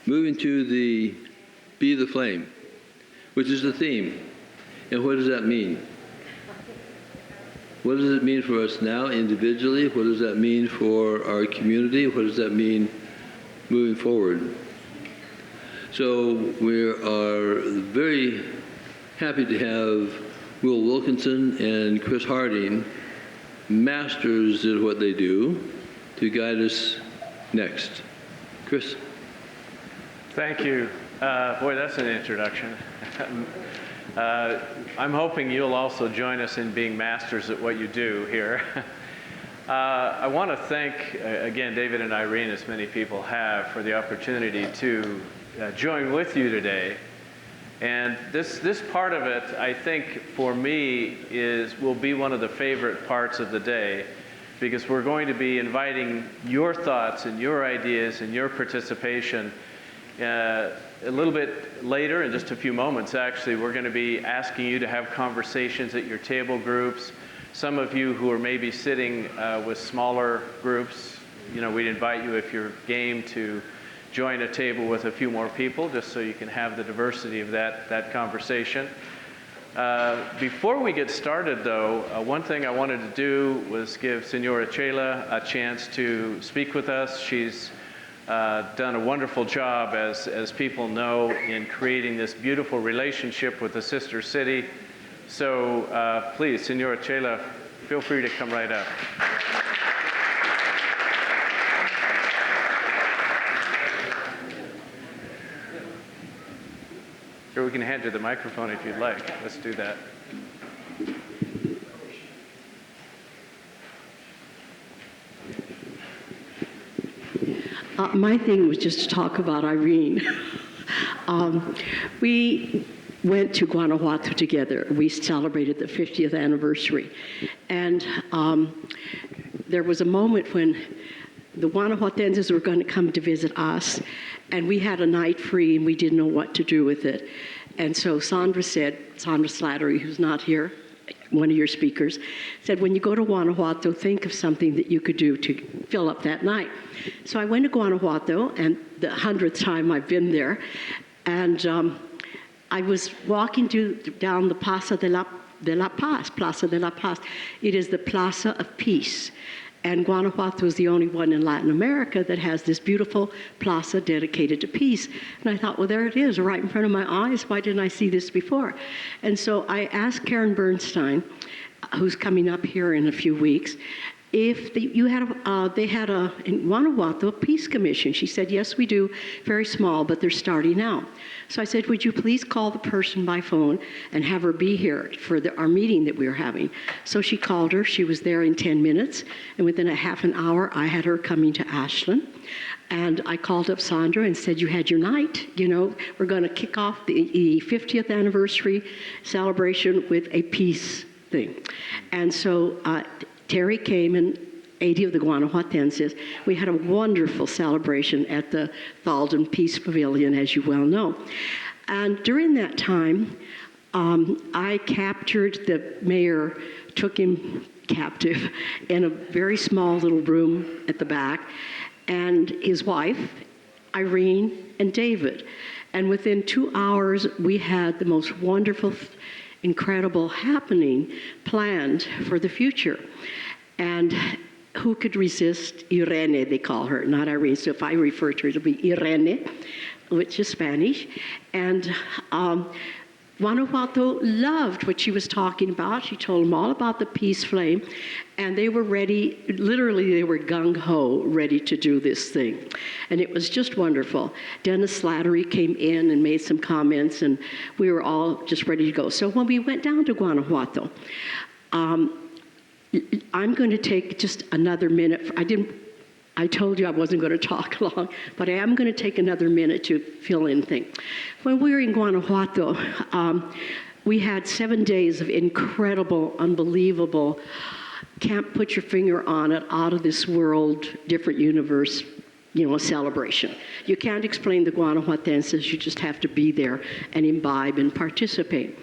moving to the Be the Flame, which is the theme. And what does that mean? What does it mean for us now individually? What does that mean for our community? What does that mean moving forward? So we are very happy to have Will Wilkinson and Chris Harding, masters at what they do, to guide us next. Chris? Thank you. Boy, that's an introduction. I'm hoping you'll also join us in being masters at what you do here. I want to thank, again, David and Irene, as many people have, for the opportunity to join with you today. And this part of it, I think, for me, will be one of the favorite parts of the day, because we're going to be inviting your thoughts and your ideas and your participation. A little bit later, in just a few moments, actually, we're going to be asking you to have conversations at your table groups. Some of you who are maybe sitting with smaller groups, we'd invite you, if you're game, to join a table with a few more people, just so you can have the diversity of that conversation. Before we get started, though, one thing I wanted to do was give Senora Chela a chance to speak with us. She's done a wonderful job, as people know, in creating this beautiful relationship with the sister city. So please, Senora Chela, feel free to come right up. Or we can hand you the microphone if you'd like. Let's do that. My thing was just to talk about Irene. We went to Guanajuato together. We celebrated the 50th anniversary. And there was a moment when the Guanajuatenses were going to come to visit us, and we had a night free, and we didn't know what to do with it. And so Sandra Slattery, who's not here, one of your speakers, said, when you go to Guanajuato, think of something that you could do to fill up that night. So I went to Guanajuato, and the 100th time I've been there, and I was walking down the Plaza de la Paz. It is the Plaza of Peace. And Guanajuato is the only one in Latin America that has this beautiful plaza dedicated to peace. And I thought, well, there it is, right in front of my eyes. Why didn't I see this before? And so I asked Karen Bernstein, who's coming up here in a few weeks, if they had in Guanajuato, a peace commission. She said, yes, we do, very small, but they're starting out. So I said, would you please call the person by phone and have her be here for our meeting that we were having? So she called her. She was there in 10 minutes, and within a half an hour, I had her coming to Ashland. And I called up Sandra and said, you had your night. We're going to kick off the 50th anniversary celebration with a peace thing. And so Terry came, and 80 of the Guanajuatenses. We had a wonderful celebration at the Thalden Peace Pavilion, as you well know. And during that time, I captured the mayor, took him captive in a very small little room at the back, and his wife, Irene, and David. And within 2 hours, we had the most wonderful, incredible happening planned for the future. And who could resist Irene, they call her, not Irene. So if I refer to her, it'll be Irene, which is Spanish. And Guanajuato loved what she was talking about. She told them all about the peace flame. And they were ready, literally they were gung-ho, ready to do this thing. And it was just wonderful. Dennis Slattery came in and made some comments, and we were all just ready to go. So when we went down to Guanajuato, I'm going to take just another minute. I told you I wasn't going to talk long, but I am going to take another minute to fill in things. When we were in Guanajuato, we had 7 days of incredible, unbelievable, can't put your finger on it, out of this world, different universe, celebration. You can't explain the Guanajuatenses, you just have to be there and imbibe and participate.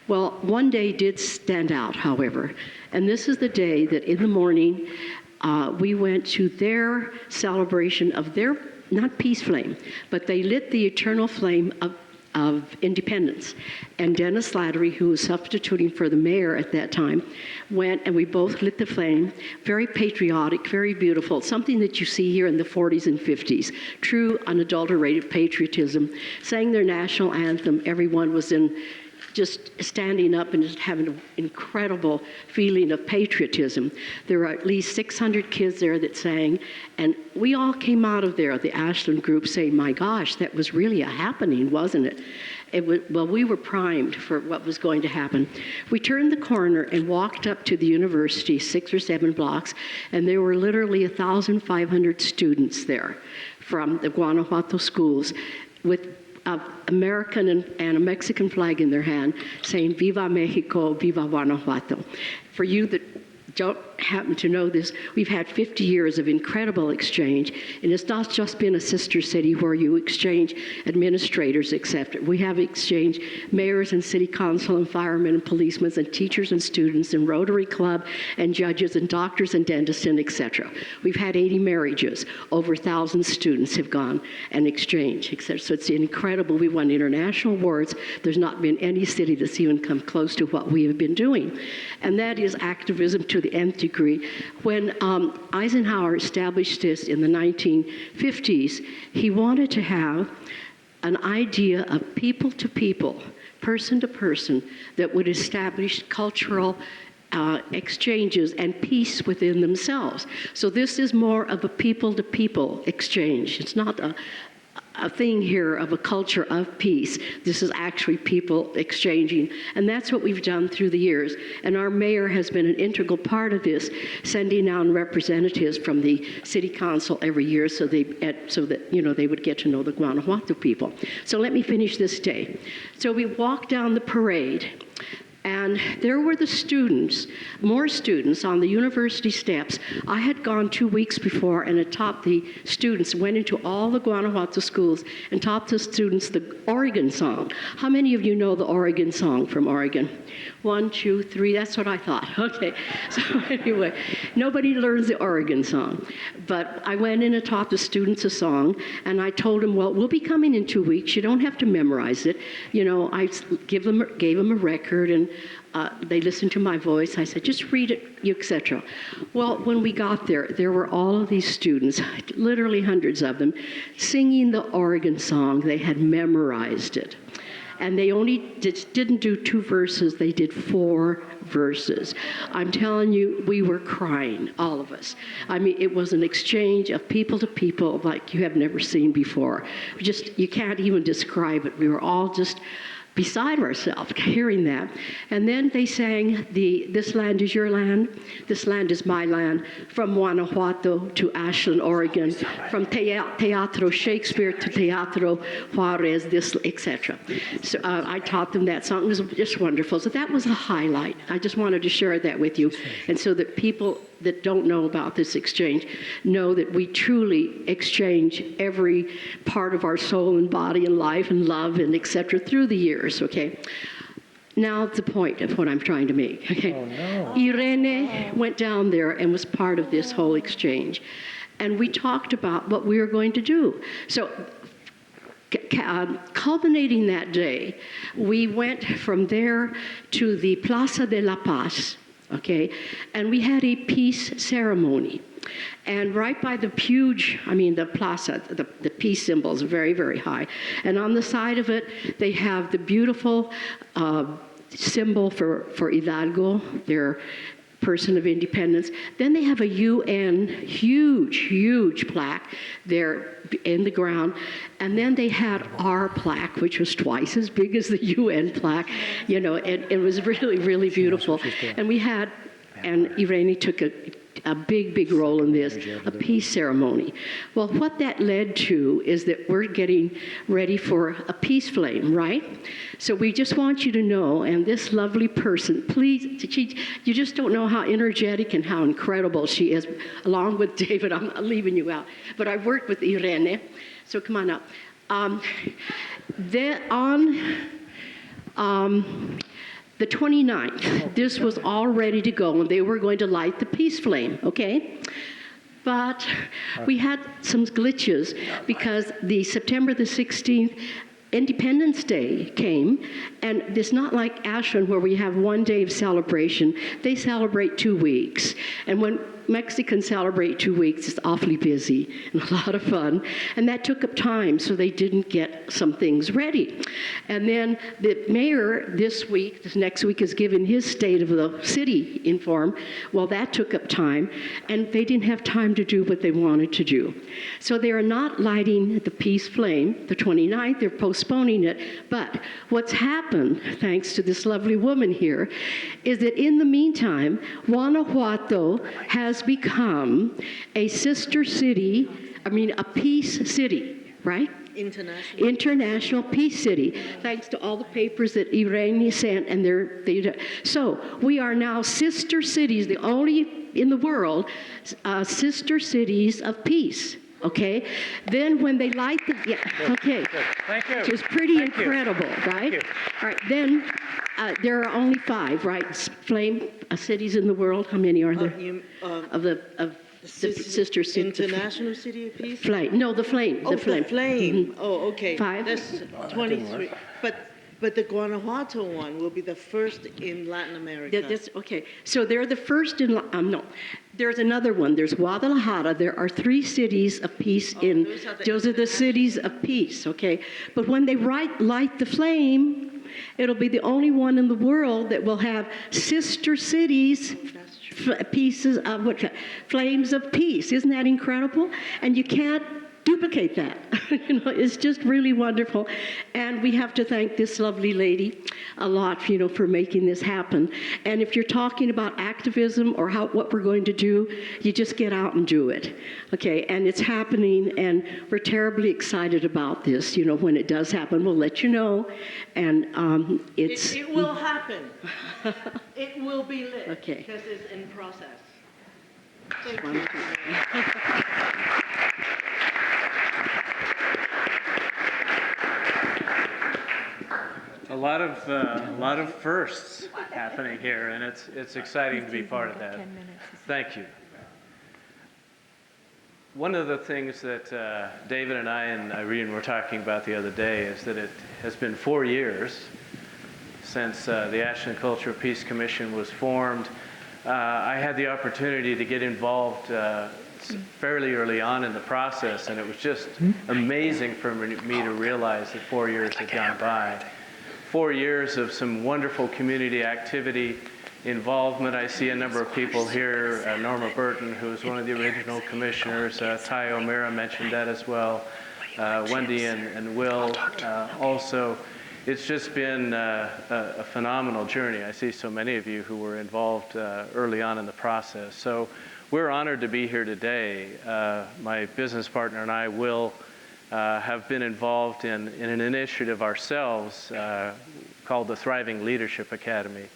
Well, one day did stand out, however, and this is the day that in the morning we went to their celebration of their not peace flame, but they lit the eternal flame of independence. And Dennis Slattery, who was substituting for the mayor at that time, went and we both lit the flame. Very patriotic, very beautiful, something that you see here in the 40s and 50s. True, unadulterated patriotism. Sang their national anthem. Everyone was just standing up and just having an incredible feeling of patriotism. There were at least 600 kids there that sang, and we all came out of there, the Ashland group, saying, my gosh, that was really a happening, wasn't it? Well, we were primed for what was going to happen. We turned the corner and walked up to the university, 6 or 7 blocks, and there were literally 1,500 students there from the Guanajuato schools with an American and a Mexican flag in their hand, saying, Viva Mexico, Viva Guanajuato. For you that don't happen to know this, we've had 50 years of incredible exchange, and it's not just been a sister city where you exchange administrators, etc. We have exchanged mayors and city council and firemen and policemen and teachers and students and Rotary Club and judges and doctors and dentists and etc. We've had 80 marriages. Over 1,000 students have gone and exchanged, etc. So it's incredible. We won international awards. There's not been any city that's even come close to what we have been doing. And that is activism to the nth degree. When Eisenhower established this in the 1950s, he wanted to have an idea of people to people, person to person, that would establish cultural exchanges and peace within themselves. So this is more of a people-to-people exchange. It's not a thing here of a culture of peace. This is actually people exchanging, and that's what we've done through the years. And our mayor has been an integral part of this, sending down representatives from the city council every year so that they would get to know the Guanajuato people. So let me finish this day. So we walked down the parade, and there were the students, more students on the university steps. I had gone 2 weeks before and had taught the students, went into all the Guanajuato schools and taught the students the Oregon song. How many of you know the Oregon song from Oregon? 1, 2, 3, that's what I thought. Okay, so anyway, nobody learns the Oregon song. But I went in and taught the students a song, and I told them, well, we'll be coming in 2 weeks. You don't have to memorize it. I gave them a record, and they listened to my voice. I said, just read it, etc. Well, when we got there, there were all of these students, literally hundreds of them, singing the Oregon song. They had memorized it. And they only didn't do 2 verses, they did 4 verses. I'm telling you, we were crying, all of us. I mean, it was an exchange of people to people like you have never seen before. You can't even describe it. We were all just beside ourselves hearing that. And then they sang This Land Is Your Land, This Land Is My Land, from Guanajuato to Ashland, Oregon, from Teatro Shakespeare to Teatro Juarez, etc. So I taught them that song. It was just wonderful. So that was a highlight. I just wanted to share that with you, and so that people that don't know about this exchange know that we truly exchange every part of our soul and body and life and love and etc. through the years, okay? Now the point of what I'm trying to make, okay? Oh, no. Irene went down there and was part of this whole exchange. And we talked about what we were going to do. So culminating that day, we went from there to the Plaza de la Paz, okay, and we had a peace ceremony. And right by the the plaza, the peace symbol is very, very high. And on the side of it, they have the beautiful symbol for Hidalgo, their person of independence. Then they have a UN huge plaque there in the ground. And then they had our plaque, which was twice as big as the UN plaque, and it was really, really beautiful. And Irene took a big role in this, a peace ceremony. Well, what that led to is that we're getting ready for a peace flame, right? So we just want you to know, and this lovely person, please, you just don't know how energetic and how incredible she is. Along with David, I'm not leaving you out, but I worked with Irene, so come on up. The 29th, this was all ready to go, and they were going to light the peace flame, okay? But we had some glitches because the September the 16th Independence Day came, and it's not like Ashland where we have one day of celebration. They celebrate 2 weeks. And when Mexicans celebrate 2 weeks, it's awfully busy and a lot of fun. And that took up time, so they didn't get some things ready. And then the mayor this next week, is giving his state of the city inform. Well, that took up time, and they didn't have time to do what they wanted to do. So they are not lighting the peace flame the 29th. They're postponing it. But what's happened, thanks to this lovely woman here, is that in the meantime, Guanajuato has become a sister city, a peace city, right? International peace city, thanks to all the papers that Irene sent, and so we are now sister cities, the only in the world, sister cities of peace. Okay, then when they light the okay, thank you, which is pretty incredible, right? All right, then there are only 5, right? Flame cities in the world. How many are there? Of the sister city. International City of Peace? Flame. No, the flame. Oh, the flame. the flame. Mm-hmm. Oh, okay. 5. That's 23. But the Guanajuato one will be the first in Latin America. Okay, so they're the first in, no. There's another one. There's Guadalajara. There are 3 cities of peace those are the cities of peace, okay? But when they light the flame, it'll be the only one in the world that will have sister cities, pieces of flames of peace. Isn't that incredible? And you can't duplicate that. It's just really wonderful. And we have to thank this lovely lady a lot, for making this happen. And if you're talking about activism or what we're going to do, you just get out and do it. Okay, and it's happening, and we're terribly excited about this. When it does happen, we'll let you know. And It will happen. It will be lit. Okay. Because it's in process. Thank you. A lot of firsts happening here, and it's exciting to be part of that. Thank you. One of the things that David and I and Irene were talking about the other day is that it has been 4 years since the Ashland Culture of Peace Commission was formed. I had the opportunity to get involved fairly early on in the process, and it was just amazing for me to realize that 4 years had gone by. 4 years of some wonderful community activity, involvement. I see a number of people here, Norma Burton, who was one of the original commissioners, Ty O'Meara mentioned that as well, Wendy and Will also. It's just been a phenomenal journey. I see so many of you who were involved early on in the process. So we're honored to be here today. My business partner and I, Will, have been involved in an initiative ourselves called the Thriving Leadership Academy.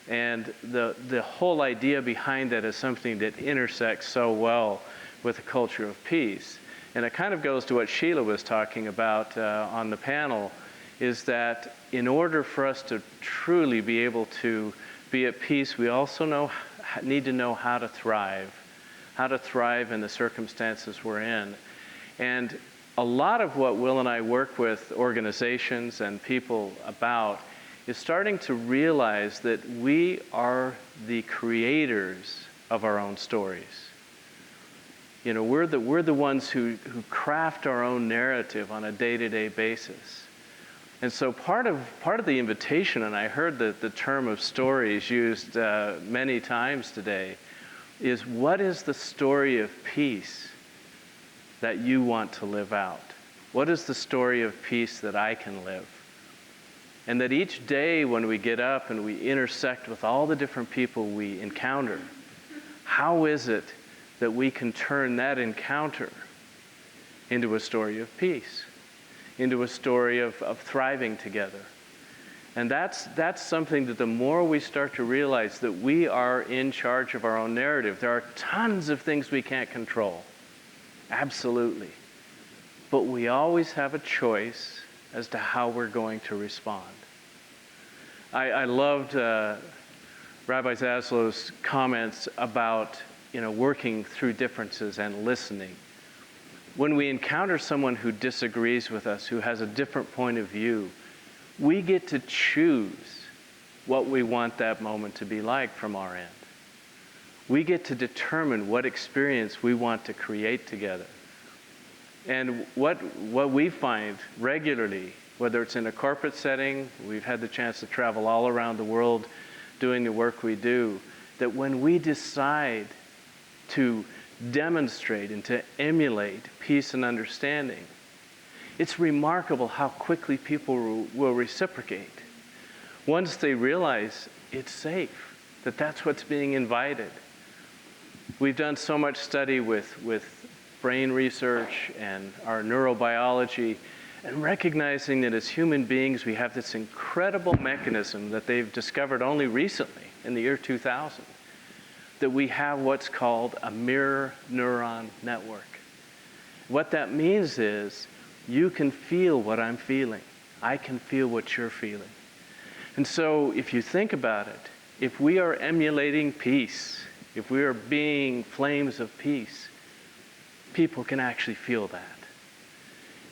And the whole idea behind that is something that intersects so well with the culture of peace. And it kind of goes to what Sheila was talking about on the panel, is that in order for us to truly be able to be at peace, we also need to know how to thrive in the circumstances we're in. And a lot of what Will and I work with organizations and people about is starting to realize that we are the creators of our own stories. We're the ones who craft our own narrative on a day-to-day basis. And so part of the invitation, and I heard the term of stories used many times today, is what is the story of peace that you want to live out? What is the story of peace that I can live? And that each day when we get up and we intersect with all the different people we encounter, how is it that we can turn that encounter into a story of peace, into a story of thriving together? And that's something that the more we start to realize that we are in charge of our own narrative. There are tons of things we can't control. Absolutely. But we always have a choice as to how we're going to respond. I loved Rabbi Zaslow's comments about working through differences and listening. When we encounter someone who disagrees with us, who has a different point of view, we get to choose what we want that moment to be like from our end. We get to determine what experience we want to create together. And what we find regularly, whether it's in a corporate setting, we've had the chance to travel all around the world doing the work we do, that when we decide to demonstrate and to emulate peace and understanding, it's remarkable how quickly people will reciprocate. Once they realize it's safe, that that's what's being invited. We've done so much study with brain research and our neurobiology, and recognizing that as human beings we have this incredible mechanism that they've discovered only recently in the year 2000, that we have what's called a mirror neuron network. What that means is you can feel what I'm feeling. I can feel what you're feeling. And so if you think about it, if we are emulating peace, if we are being flames of peace, people can actually feel that.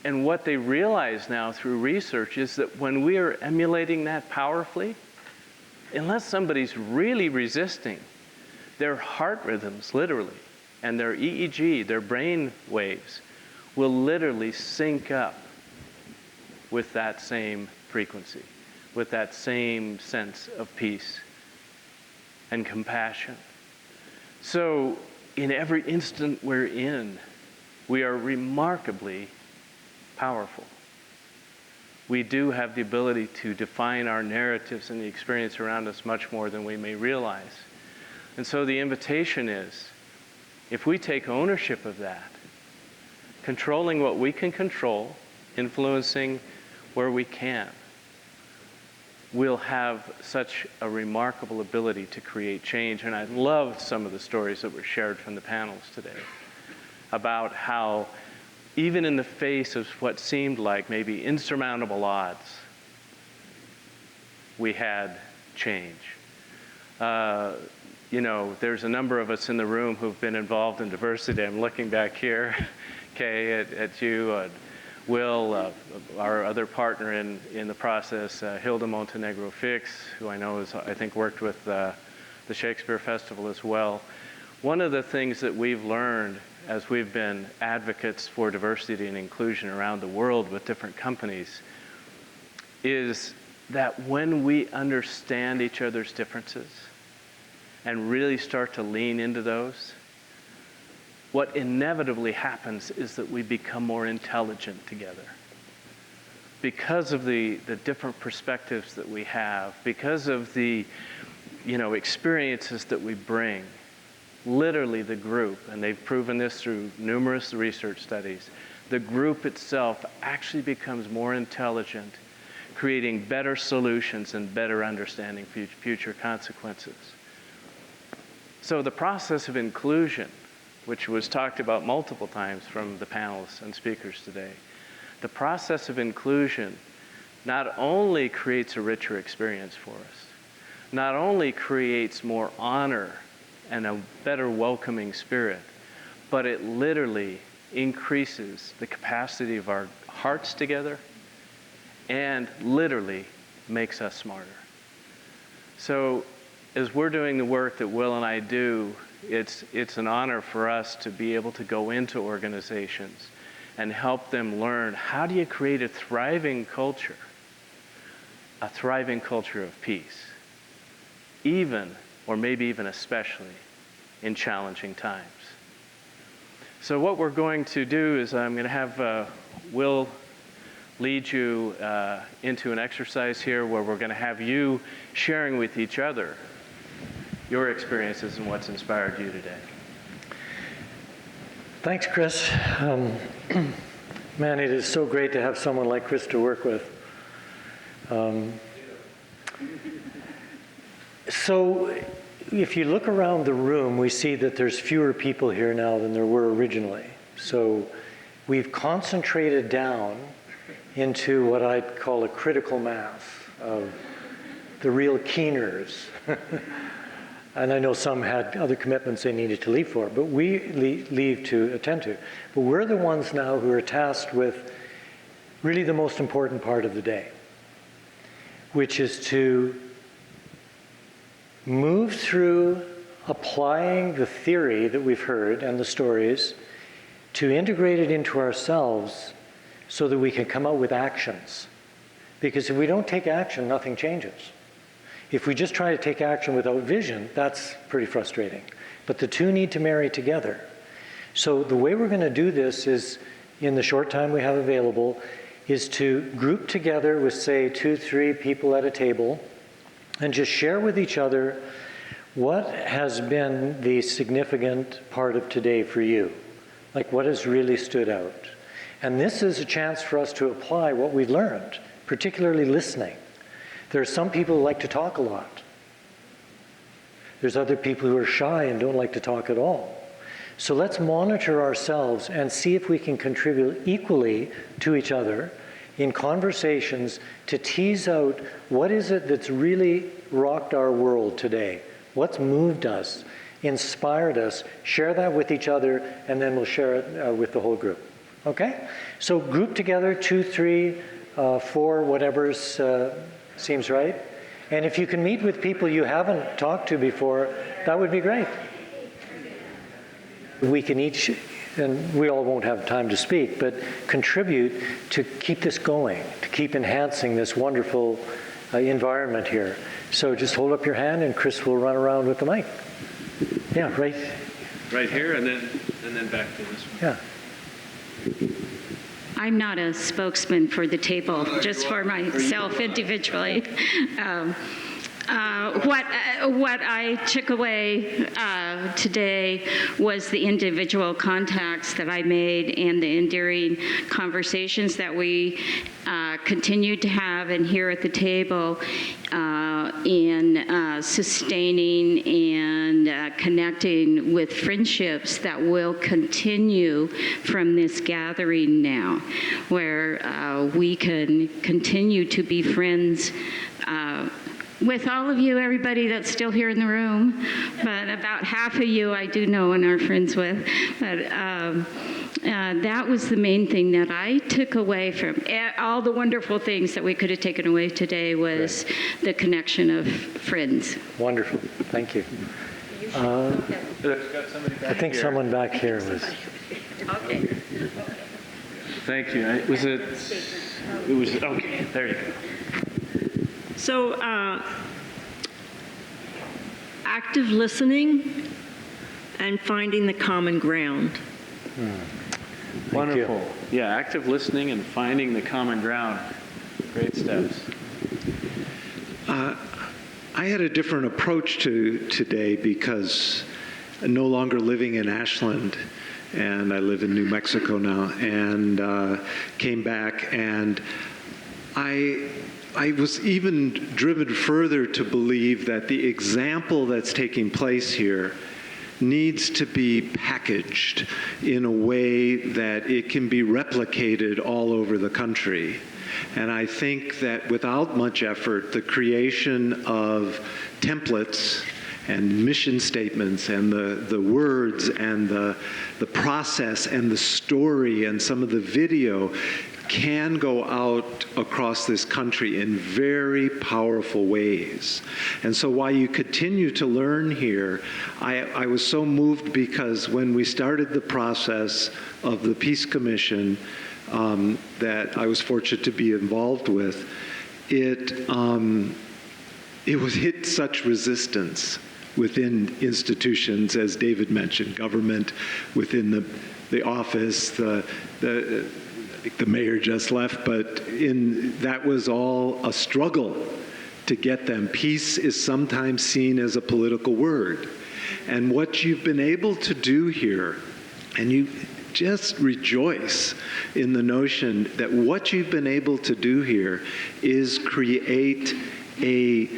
And what they realize now through research is that when we are emulating that powerfully, unless somebody's really resisting, their heart rhythms, literally, and their EEG, their brain waves, will literally sync up with that same frequency, with that same sense of peace and compassion. So in every instant we're in, we are remarkably powerful. We do have the ability to define our narratives and the experience around us much more than we may realize. And so the invitation is, if we take ownership of that, controlling what we can control, influencing where we can, we'll have such a remarkable ability to create change. And I loved some of the stories that were shared from the panels today about how even in the face of what seemed like maybe insurmountable odds, we had change. There's a number of us in the room who've been involved in diversity. I'm looking back here, Kay, at you, Will, our other partner in the process, Hilda Montenegro Fix, who I know has, I think, worked with the Shakespeare Festival as well. One of the things that we've learned as we've been advocates for diversity and inclusion around the world with different companies is that when we understand each other's differences and really start to lean into those, what inevitably happens is that we become more intelligent together. Because of the different perspectives that we have, because of the experiences that we bring, literally the group, and they've proven this through numerous research studies, the group itself actually becomes more intelligent, creating better solutions and better understanding future consequences. So the process of inclusion, which was talked about multiple times from the panels and speakers today, the process of inclusion not only creates a richer experience for us, not only creates more honor and a better welcoming spirit, but it literally increases the capacity of our hearts together and literally makes us smarter. So as we're doing the work that Will and I do, it's an honor for us to be able to go into organizations and help them learn, how do you create a thriving culture of peace, even, or maybe even especially, in challenging times. So what we're going to do is I'm going to have Will lead you into an exercise here where we're going to have you sharing with each other your experiences and what's inspired you today. Thanks, Chris. Man, it is so great to have someone like Chris to work with. So if you look around the room, we see that there's fewer people here now than there were originally. So we've concentrated down into what I'd call a critical mass of the real keeners. And I know some had other commitments they needed to leave for, but we leave to attend to. But we're the ones now who are tasked with really the most important part of the day, which is to move through applying the theory that we've heard and the stories to integrate it into ourselves so that we can come out with actions. Because if we don't take action, nothing changes. If we just try to take action without vision, that's pretty frustrating. But the two need to marry together. So the way we're going to do this is, in the short time we have available, is to group together with, say, 2-3 people at a table and just share with each other what has been the significant part of today for you. Like, what has really stood out? And this is a chance for us to apply what we've learned, particularly listening. There are some people who like to talk a lot. There's other people who are shy and don't like to talk at all. So let's monitor ourselves and see if we can contribute equally to each other in conversations to tease out what is it that's really rocked our world today, what's moved us, inspired us, share that with each other, and then we'll share it with the whole group. Okay? So group together, 2, 3, 4, whatever seems right. And if you can meet with people you haven't talked to before, that would be great. We can each, and we all won't have time to speak, but contribute to keep this going, to keep enhancing this wonderful environment here. So just hold up your hand and Chris will run around with the mic. Yeah, right. Right here, and then back to this one. Yeah. I'm not a spokesman for the table, just for myself individually. What I took away today was the individual contacts that I made and the endearing conversations that we continued to have and here at the table in sustaining and connecting with friendships that will continue from this gathering now, where we can continue to be friends with all of you, everybody that's still here in the room, but about half of you I do know and are friends with. But that was the main thing that I took away from all the wonderful things that we could have taken away today was the connection of friends. Wonderful. Thank you. I think someone back here was. Okay. Thank you. It was okay. There you go. So, active listening and finding the common ground. Wonderful. Yeah, active listening and finding the common ground. Great steps. I had a different approach to today because I'm no longer living in Ashland, and I live in New Mexico now, and came back, and I was even driven further to believe that the example that's taking place here needs to be packaged in a way that it can be replicated all over the country. And I think that without much effort, the creation of templates and mission statements and the words and the process and the story and some of the video can go out across this country in very powerful ways. And so while you continue to learn here, I was so moved because when we started the process of the Peace Commission that I was fortunate to be involved with, it was hit such resistance within institutions, as David mentioned, government, within the office, the mayor just left, but that was all a struggle to get them. Peace is sometimes seen as a political word. And what you've been able to do here, and you just rejoice in the notion that what you've been able to do here is create a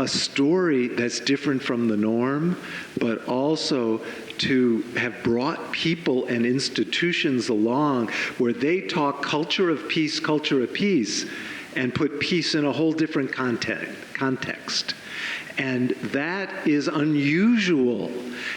story that's different from the norm, but also to have brought people and institutions along where they talk culture of peace, and put peace in a whole different context. And that is unusual.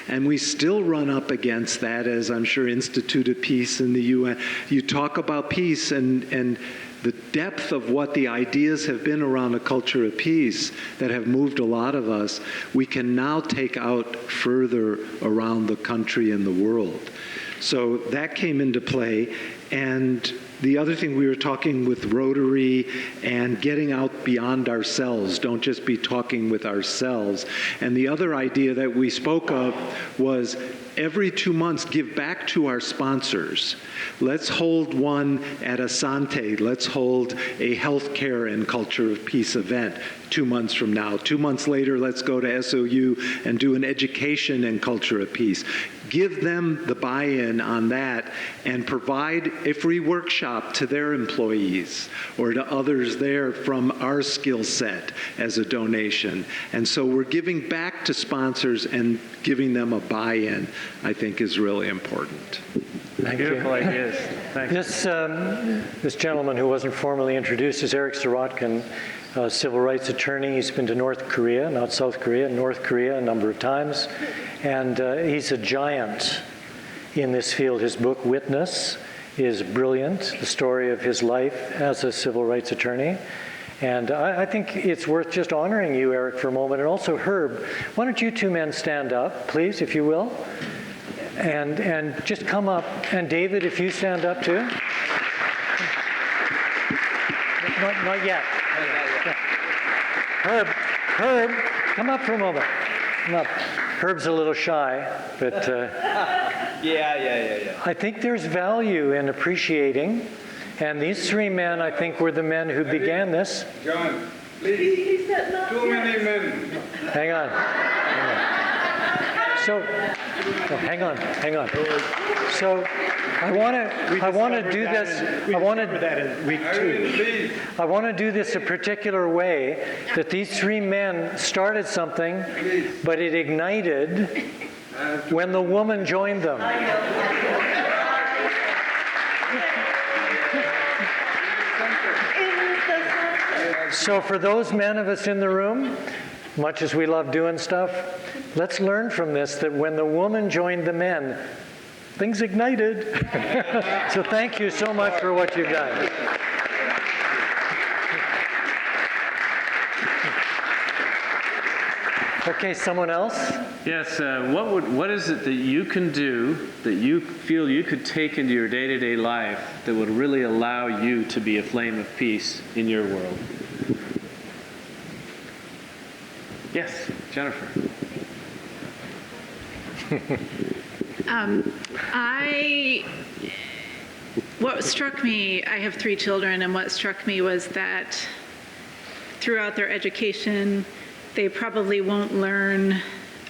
And we still run up against that, as I'm sure Institute of Peace in the UN. You talk about peace and the depth of what the ideas have been around a culture of peace that have moved a lot of us, we can now take out further around the country and the world. So that came into play. And the other thing, we were talking with Rotary and getting out beyond ourselves. Don't just be talking with ourselves. And the other idea that we spoke of was every 2 months, give back to our sponsors. Let's hold one at Asante. Let's hold a healthcare and culture of peace event 2 months from now. 2 months later, let's go to SOU and do an education and culture of peace. Give them the buy-in on that and provide a free workshop to their employees or to others there from our skill set as a donation. And so we're giving back to sponsors and giving them a buy-in, I think, is really important. Thank Beautiful you. ideas. Thank you. This gentleman who wasn't formally introduced is Eric Sirotkin, a civil rights attorney. He's been to North Korea, not South Korea, North Korea a number of times. And he's a giant in this field. His book, Witness, is brilliant, the story of his life as a civil rights attorney. And I think it's worth just honoring you, Eric, for a moment. And also Herb, why don't you two men stand up, please, if you will? And just come up. And David, if you stand up too. Not yet. Herb, come up for a moment. Come up. Herb's a little shy, but Yeah. I think there's value in appreciating. And these three men, I think, were the men who began this. John, please. Too many men. Hang on. So, hang on. So, I want to do this. I want to do this a particular way. That these three men started something, but it ignited when the woman joined them. So for those men of us in the room, much as we love doing stuff, let's learn from this that when the woman joined the men, things ignited. So thank you so much for what you've done. Okay, someone else? Yes, what is it that you can do that you feel you could take into your day-to-day life that would really allow you to be a flame of peace in your world? Yes, Jennifer. What struck me, I have 3 children, and what struck me was that throughout their education, they probably won't learn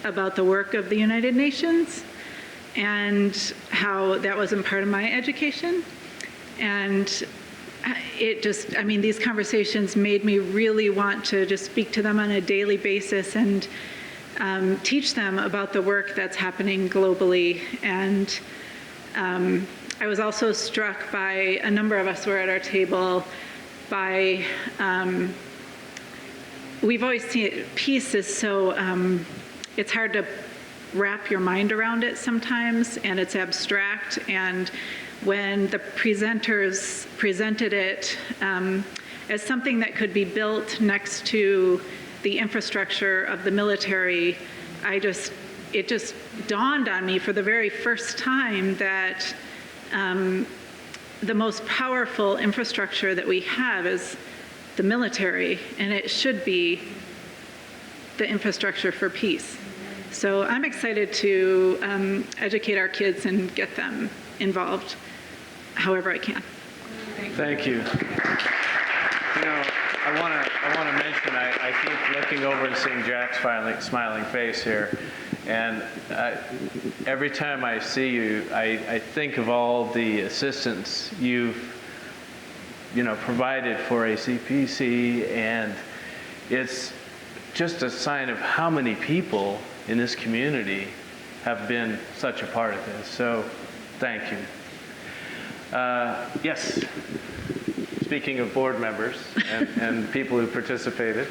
about the work of the United Nations and how that wasn't part of my education. And it just, I mean, these conversations made me really want to just speak to them on a daily basis and teach them about the work that's happening globally. And I was also struck by, a number of us were at our table, by, we've always seen peace is so, it's hard to wrap your mind around it sometimes, and it's abstract. And when the presenters presented it as something that could be built next to the infrastructure of the military, it just dawned on me for the very first time that the most powerful infrastructure that we have is the military, and it should be the infrastructure for peace. So I'm excited to educate our kids and get them involved however I can. Thank you. You know, I want to mention, I keep looking over and seeing Jack's smiling face here, and every time I see you, I think of all the assistance you've provided for ACPC, and it's just a sign of how many people in this community have been such a part of this. So, thank you. Yes. speaking of board members and people who participated.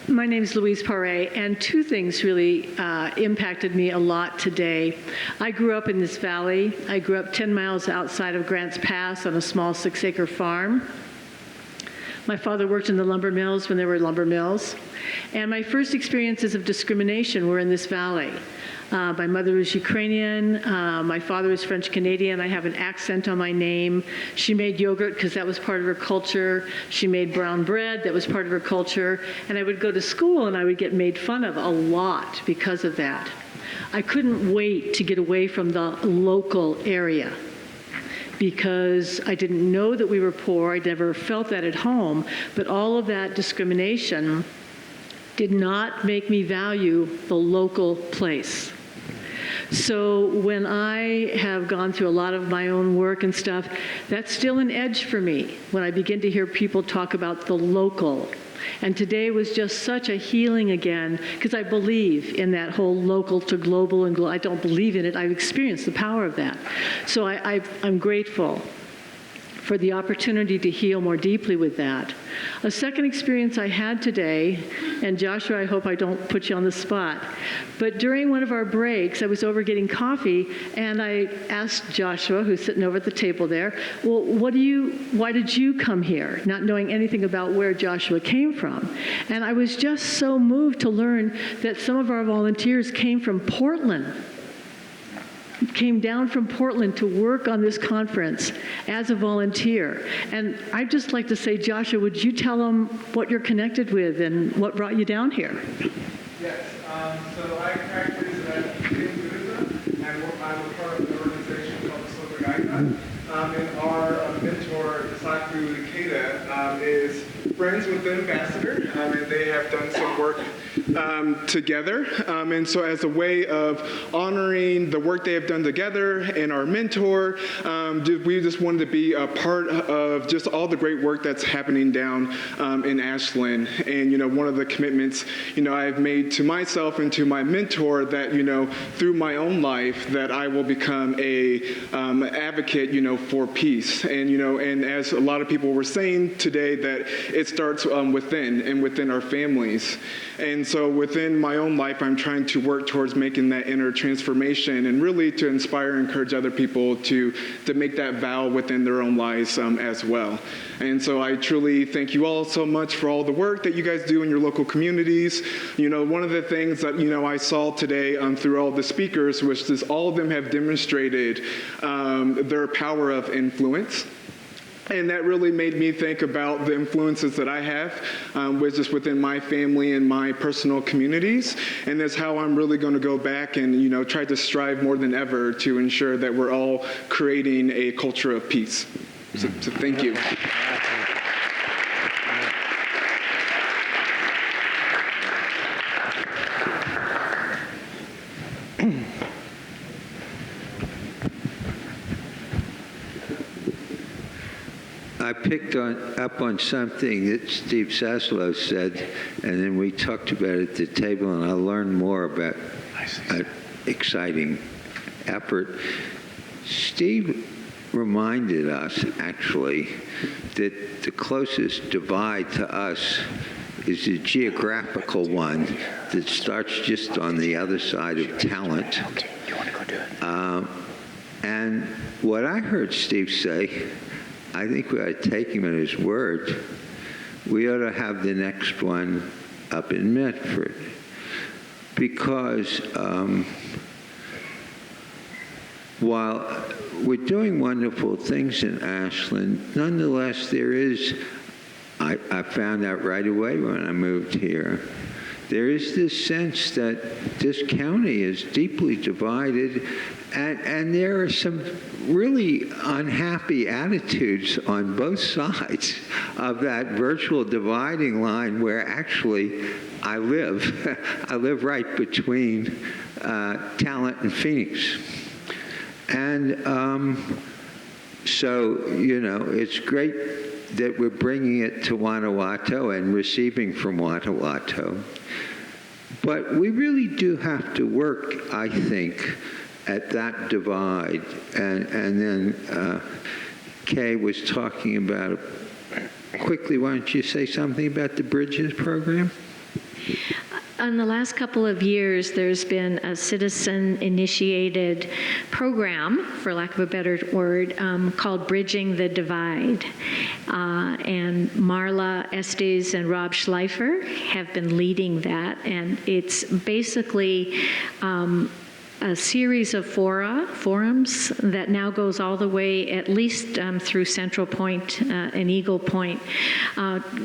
My name is Louise Paré, and two things really impacted me a lot today. I grew up in this valley. I grew up 10 miles outside of Grants Pass on a small 6-acre farm. My father worked in the lumber mills when there were lumber mills. And my first experiences of discrimination were in this valley. My mother was Ukrainian. My father was French-Canadian. I have an accent on my name. She made yogurt because that was part of her culture. She made brown bread. That was part of her culture. And I would go to school and I would get made fun of a lot because of that. I couldn't wait to get away from the local area because I didn't know that we were poor. I never felt that at home. But all of that discrimination did not make me value the local place. So when I have gone through a lot of my own work and stuff, that's still an edge for me when I begin to hear people talk about the local. And today was just such a healing again, because I believe in that whole local to global, and I don't believe in it. I've experienced the power of that. So I'm grateful for the opportunity to heal more deeply with that. A second experience I had today, and Joshua, I hope I don't put you on the spot, but during one of our breaks, I was over getting coffee, and I asked Joshua, who's sitting over at the table there, well, why did you come here? Not knowing anything about where Joshua came from. And I was just so moved to learn that some of our volunteers came from Portland, came down from Portland to work on this conference as a volunteer. And I'd just like to say, Joshua, would you tell them what you're connected with and what brought you down here? Yes, so I actually reside in Buddhism, and I'm a part of an organization called the Soka Gaikai. And our mentor, Saku Ikeda, is friends with the ambassador, and they have done some work together. And so as a way of honoring the work they have done together and our mentor, we just wanted to be a part of just all the great work that's happening down in Ashland. And, one of the commitments, I've made to myself and to my mentor that, through my own life, that I will become a advocate, for peace. And as a lot of people were saying today, that it starts within our families. And so within my own life, I'm trying to work towards making that inner transformation and really to inspire and encourage other people to make that vow within their own lives as well. And so I truly thank you all so much for all the work that you guys do in your local communities. One of the things that, I saw today through all the speakers was just all of them have demonstrated their power of influence. And that really made me think about the influences that I have, just within my family and my personal communities. And that's how I'm really going to go back and, try to strive more than ever to ensure that we're all creating a culture of peace. So thank you. I picked up on something that Steve Saslow said, and then we talked about it at the table, and I learned more about an exciting effort. Steve reminded us, actually, that the closest divide to us is a geographical one that starts just on the other side of talent. Okay, you want to go do it? And what I heard Steve say, I think we ought to take him at his word. We ought to have the next one up in Medford. Because while we're doing wonderful things in Ashland, nonetheless there is, I found out right away when I moved here, there is this sense that this county is deeply divided, and there are some really unhappy attitudes on both sides of that virtual dividing line where actually I live. I live right between Talent and Phoenix. And so, it's great that we're bringing it to Guanajuato and receiving from Guanajuato. But we really do have to work, I think, at that divide. And then Kay was talking about. Quickly, why don't you say something about the Bridges program? In the last couple of years, there's been a citizen-initiated program, for lack of a better word, called Bridging the Divide. And Marla Estes and Rob Schleifer have been leading that, and it's basically a series of forums that now goes all the way at least through Central Point and Eagle Point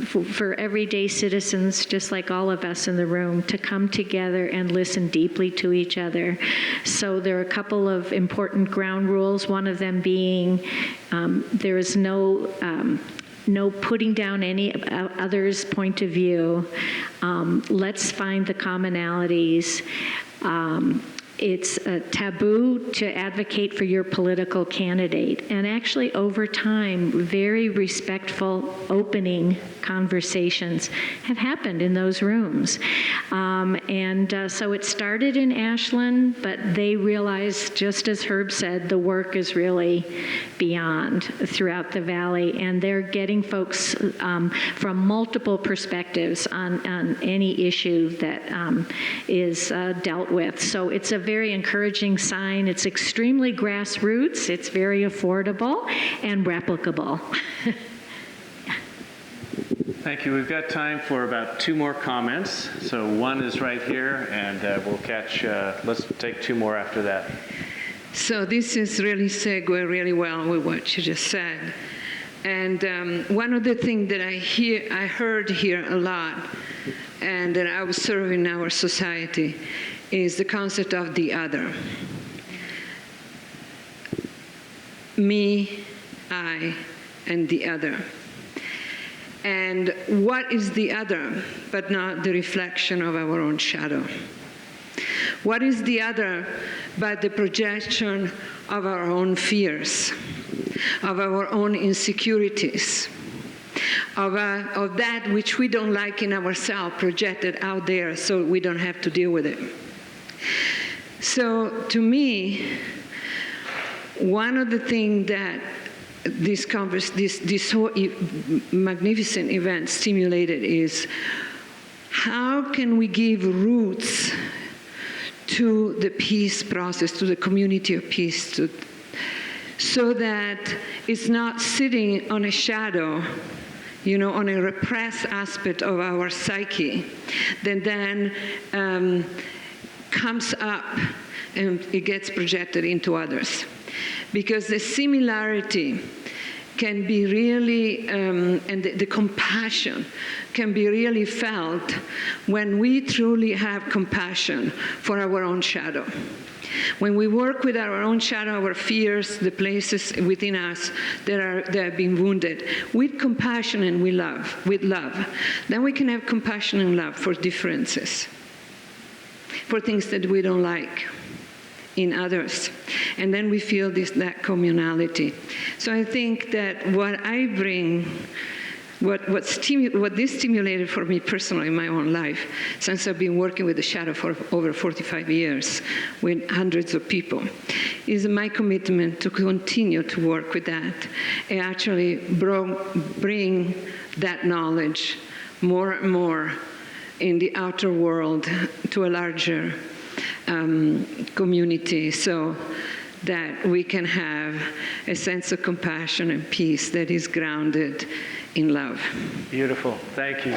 for everyday citizens, just like all of us in the room, to come together and listen deeply to each other. So there are a couple of important ground rules, one of them being there is no putting down any other's point of view. Let's find the commonalities. It's a taboo to advocate for your political candidate. And actually, over time, very respectful, opening conversations have happened in those rooms. So it started in Ashland, but they realized, just as Herb said, the work is really beyond throughout the valley. And they're getting folks from multiple perspectives on any issue that is dealt with. So it's a very encouraging sign. It's extremely grassroots. It's very affordable and replicable. Thank you. We've got time for about 2 more comments. So one is right here, and we'll catch, let's take 2 more after that. So this is really segue really well with what you just said. And one of the things that I heard here a lot, and that I observe in our society, is the concept of the other. Me, I, and the other. And what is the other but not the reflection of our own shadow? What is the other but the projection of our own fears, of our own insecurities, of that which we don't like in ourselves projected out there so we don't have to deal with it? So to me, one of the things that this whole magnificent event stimulated is how can we give roots to the peace process, to the community of peace, so that it's not sitting on a shadow, on a repressed aspect of our psyche, that then comes up and it gets projected into others. Because the similarity can be really, and the compassion can be really felt when we truly have compassion for our own shadow. When we work with our own shadow, our fears, the places within us that have been wounded, with compassion and with love, then we can have compassion and love for differences, for things that we don't like in others. And then we feel that communality. So I think that what I bring, what this stimulated for me personally in my own life, since I've been working with the shadow for over 45 years with hundreds of people, is my commitment to continue to work with that and actually bring that knowledge more and more in the outer world to a larger community, so that we can have a sense of compassion and peace that is grounded in love. Beautiful. Thank you.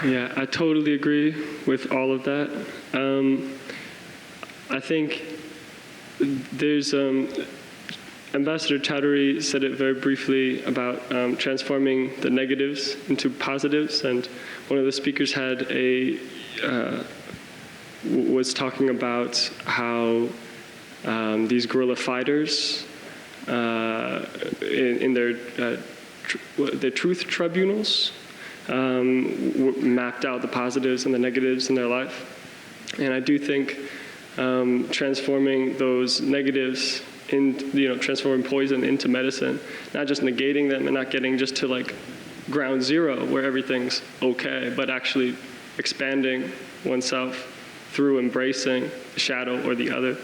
Yeah, I totally agree with all of that. I think there's Ambassador Chowdhury said it very briefly about transforming the negatives into positives, and one of the speakers had was talking about how these guerrilla fighters in their truth tribunals mapped out the positives and the negatives in their life. And I do think transforming those negatives transforming poison into medicine, not just negating them and not getting just to like ground zero where everything's okay, but actually expanding oneself through embracing the shadow or the other.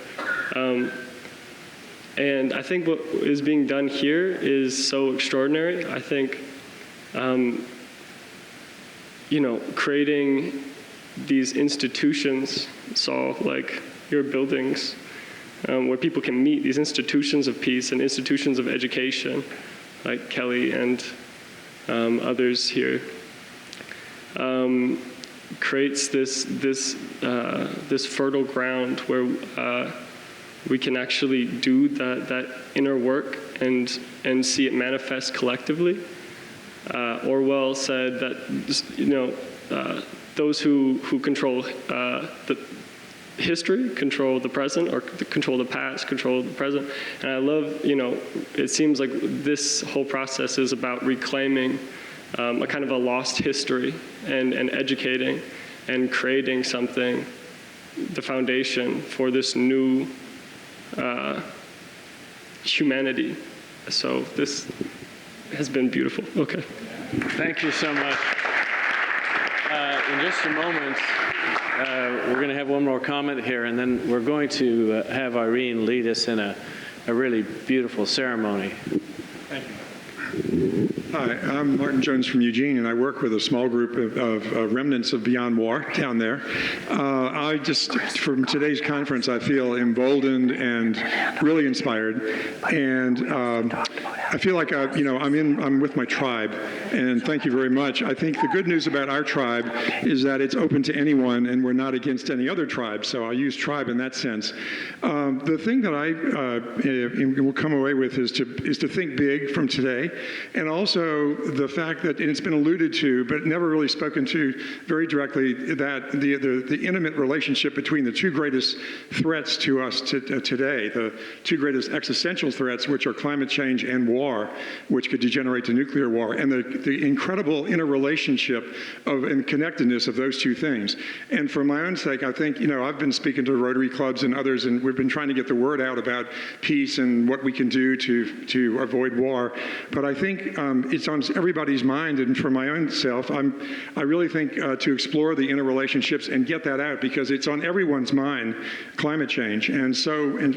And I think what is being done here is so extraordinary. I think, creating these institutions, like your buildings, where people can meet, these institutions of peace and institutions of education, like Kelly and others here, creates this fertile ground where we can actually do that inner work and see it manifest collectively. Orwell said that those who control the history control the present, or control the past control the present. And I love, it seems like this whole process is about reclaiming a kind of a lost history and educating and creating something, the foundation for this new humanity. So this has been beautiful. Okay. Thank you so much. In just a moment, we're going to have one more comment here, and then we're going to have Irene lead us in a really beautiful ceremony. Thank you. Hi, I'm Martin Jones from Eugene, and I work with a small group of remnants of Beyond War down there. From today's conference, I feel emboldened and really inspired, and I feel like I'm with my tribe, and thank you very much. I think the good news about our tribe is that it's open to anyone, and we're not against any other tribe. So I'll use tribe in that sense. The thing that I will come away with is to think big from today, and also the fact that, and it's been alluded to, but never really spoken to very directly, that the intimate relationship between the two greatest threats to us today, the two greatest existential threats, which are climate change and war, which could degenerate to nuclear war, and the incredible interrelationship and connectedness of those two things. And for my own sake, I think, I've been speaking to Rotary clubs and others, and we've been trying to get the word out about peace and what we can do to avoid war. But I think it's on everybody's mind, and for my own self, I really think to explore the interrelationships and get that out, because it's on everyone's mind, climate change, and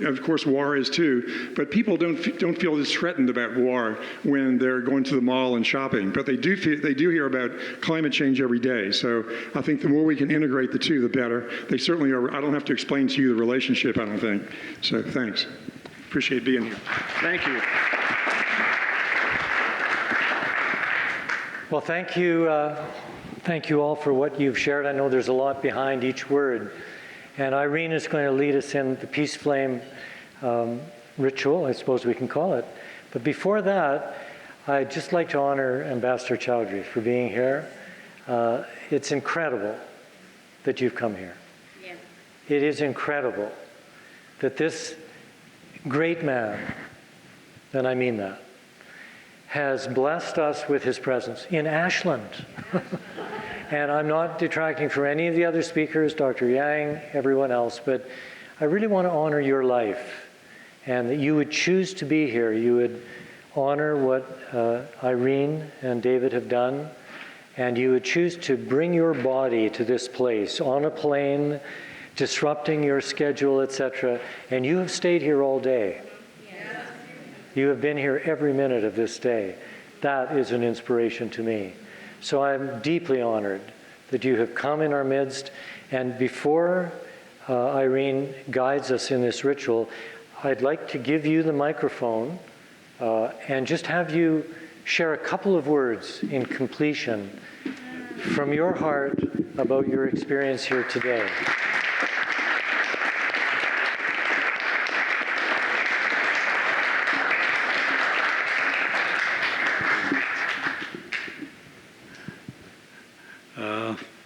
of course war is too. But people don't feel as threatened about war when they're going to the mall and shopping, but they do hear about climate change every day. So I think the more we can integrate the two, the better. They certainly are. I don't have to explain to you the relationship, I don't think. So thanks. Appreciate being here. Thank you. Well, thank you all for what you've shared. I know there's a lot behind each word. And Irene is going to lead us in the Peace Flame ritual, I suppose we can call it. But before that, I'd just like to honor Ambassador Chowdhury for being here. It's incredible that you've come here. Yeah. It is incredible that this great man, and I mean that, has blessed us with his presence in Ashland. And I'm not detracting from any of the other speakers, Dr. Yang, everyone else, but I really want to honor your life, and that you would choose to be here. You would honor what Irene and David have done, and you would choose to bring your body to this place on a plane, disrupting your schedule, etc. And you have stayed here all day. You have been here every minute of this day. That is an inspiration to me. So I'm deeply honored that you have come in our midst. And before Irene guides us in this ritual, I'd like to give you the microphone and just have you share a couple of words in completion from your heart about your experience here today.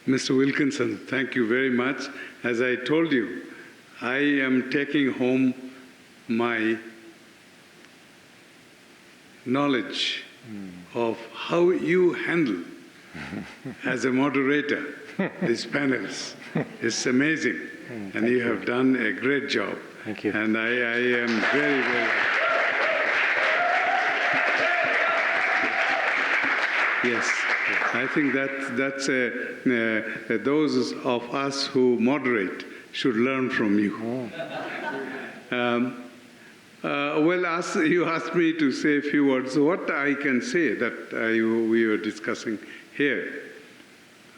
Mr. Wilkinson, thank you very much. As I told you, I am taking home my knowledge of how you handle as a moderator these panels. It's amazing. And you have done a great job. Thank you. And I am very, very... Yes. I think that's those of us who moderate should learn from you. You asked me to say a few words. What I can say that we were discussing here,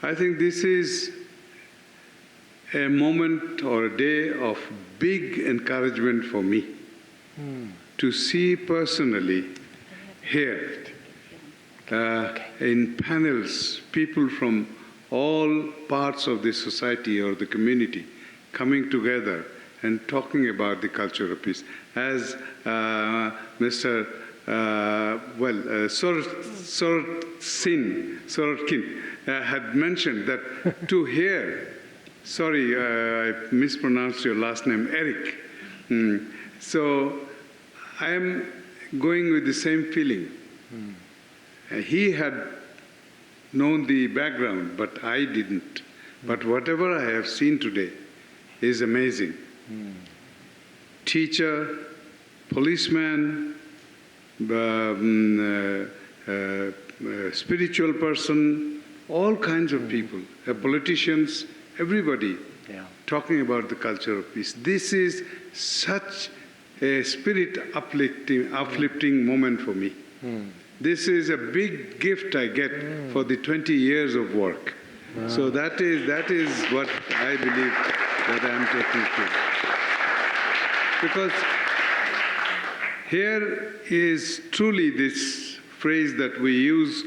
I think this is a moment or a day of big encouragement for me to see personally here in panels people from all parts of the society or the community coming together and talking about the culture of peace. As Mr. Sorotkin had mentioned that to hear, sorry, I mispronounced your last name, Eric. So I am going with the same feeling. He had known the background, but I didn't. But whatever I have seen today is amazing. Teacher, policeman, spiritual person, all kinds of people, politicians, everybody talking about the culture of peace. This is such a spirit uplifting moment for me. This is a big gift I get for the 20 years of work. Wow. So that is what I believe that I am taking to. Because here is truly this phrase that we use,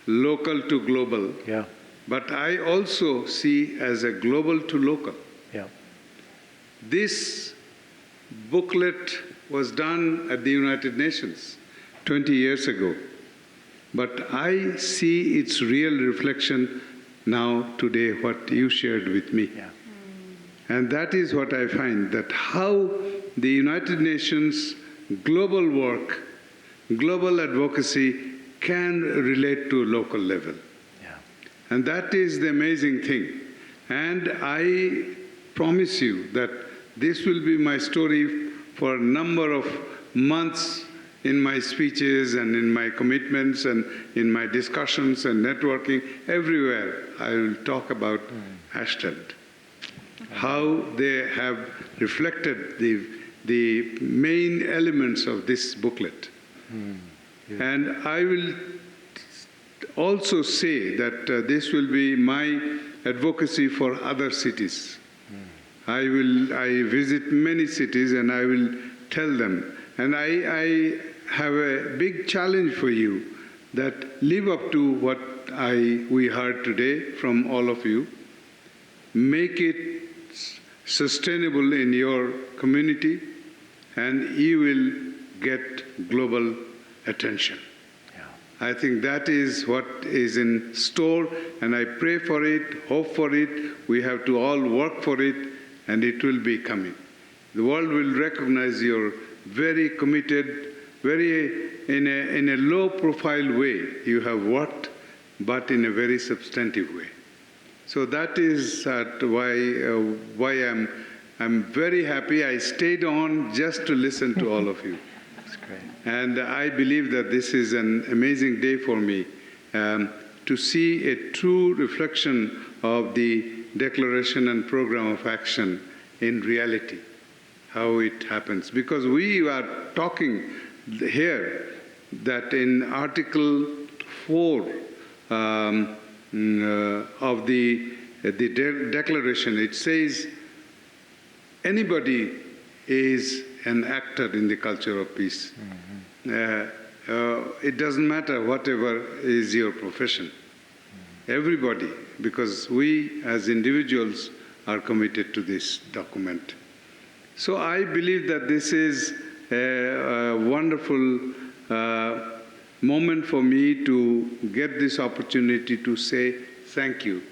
local to global. Yeah. But I also see as a global to local. Yeah. This booklet was done at the United Nations 20 years ago. But I see its real reflection now, today, what you shared with me. Yeah. And that is what I find, that how the United Nations global work, global advocacy can relate to a local level. Yeah. And that is the amazing thing. And I promise you that this will be my story for a number of months in my speeches and in my commitments and in my discussions and networking. Everywhere I will talk about Ashland, how they have reflected the main elements of this booklet. And I will also say that this will be my advocacy for other cities. I visit many cities and I will tell them. And I have a big challenge for you, that live up to what we heard today from all of you. Make it sustainable in your community, and you will get global attention. I think that is what is in store, and I pray for it, hope for it. We have to all work for it, and it will be coming. The world will recognize your very committed, in a low-profile way you have worked, but in a very substantive way. So that is why I'm very happy. I stayed on just to listen to all of you. That's great. And I believe that this is an amazing day for me to see a true reflection of the Declaration and Program of Action in reality, how it happens. Because we are talking here that in Article 4 of the Declaration, it says anybody is an actor in the culture of peace. It doesn't matter whatever is your profession. Everybody, because we as individuals are committed to this document. So I believe that this is a wonderful moment for me to get this opportunity to say thank you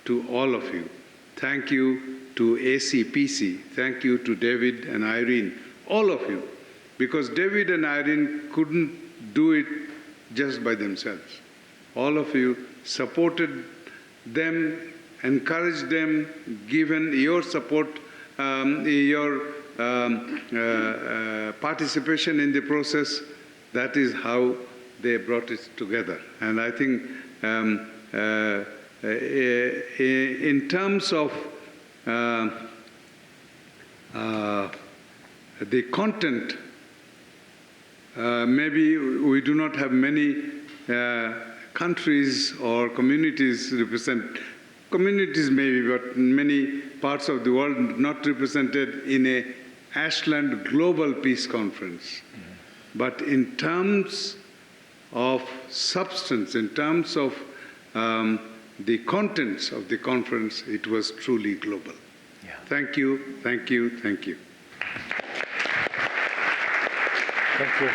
to all of you. Thank you to ACPC. Thank you to David and Irene, all of you. Because David and Irene couldn't do it just by themselves. All of you supported them, encouraged them, given your support, your participation in the process. That is how they brought it together. And I think in terms of the content, maybe we do not have many countries or communities communities maybe, but many parts of the world not represented in a Ashland Global Peace Conference. But in terms of substance, in terms of the contents of the conference, it was truly global. Yeah. Thank you, thank you, thank you. Thank you.